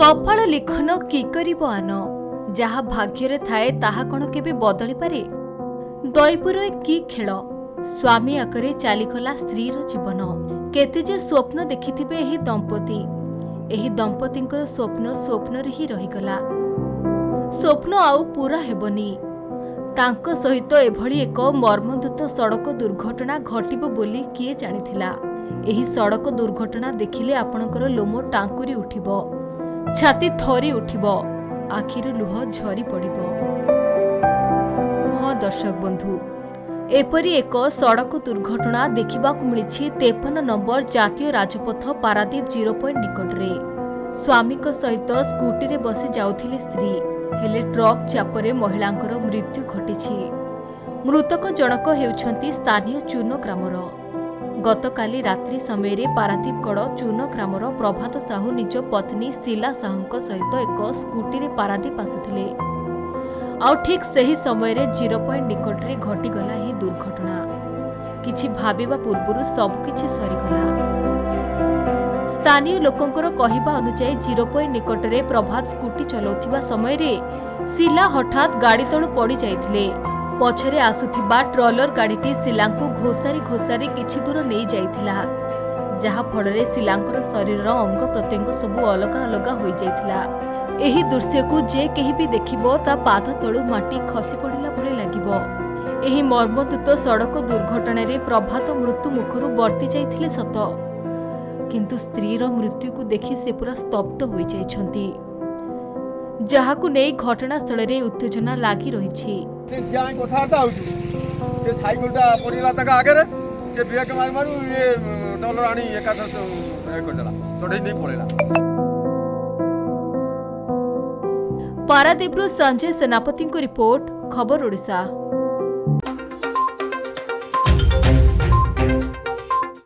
कपाळ लिखन कि करिब आन जहा भाग्ୟରେ थाए ताहा कण केबे बदली पारे। दैपुर कि खेल स्वामी आकरे चालीगला स्त्रीर जीवन केते जे स्वप्न देखिथिबे एही दंपतींकर स्वप्न स्वप्न रे ही रहीगला। स्वप्न आउ पूरा हेबनी। तांको सहित एभली एक मर्मन्तुत सड़क दुर्घटना घटिब बोली किए जानिथिला। एही सड़क दुर्घटना देखिले आपणकर लोम टांकुरी उठिबो, छाती थरी उठिबो, आखिरु लुह झरी पड़िबो। हाँ दर्शक बंधु, एपरी एक सड़क दुर्घटना देखिबाकु मिलिछि 53 नंबर जातीय राजपथ पारादीप 0 पॉइंट निकटरे। स्वामी सहित स्कूटी रे बसी जाउथिले स्त्री, हेले ट्रक चापरे महिलांकर मृत्यु घटिछि। मृतक जनक हेउछंती स्थानीय चून ग्रामर। गतकाली रात्रि समय रे पारादीपगढ़ चून ग्रामर प्रभात साहू निज पत्नी शीला साहू सहित एक स्कूटी रे पारादीप आसुथिले। आउ ठीक सही समय रे 0 पॉइंट निकटरे घटिगला ही दुर्घटना। किछि भाबिबा पूर्वरु सब किछि सरीगला। स्थानीय लोकंकर कहिबा अनुसार 0 पॉइंट निकटरे प्रभात स्कूटी चलाउथिबा समय रे शीला हठात गाड़ी तळु पड़ी जाइथिले। पछरे आसुथिबा ट्रॉलर गाड़ीटी शीलांकु घोसारी घोसारी किछि दूर नहीं जाइथिला, जहा फଳରେ शीलांकर शरीरर अंग प्रत्यंग सबु अलगा अलगा होई जाइथिला। एही दृश्य को जे केही भी देखिबो ता पाद तळु माटी खसी पड़िला भଳି लागिबो। एही मर्मन्तुत सड़क दुर्घटना रे प्रभात मृत्यु मुखरु बर्ती जाइथिले सत, किंतु स्त्रीर मृत्यु को देखि से पूरा स्तब्ध होई जाइछंती, जहाकु नै घटनास्थल रे उत्तेजना लागि रहिछि। पारादीपरु संजय सेनापति को रिपोर्ट, खबर ओडिशा।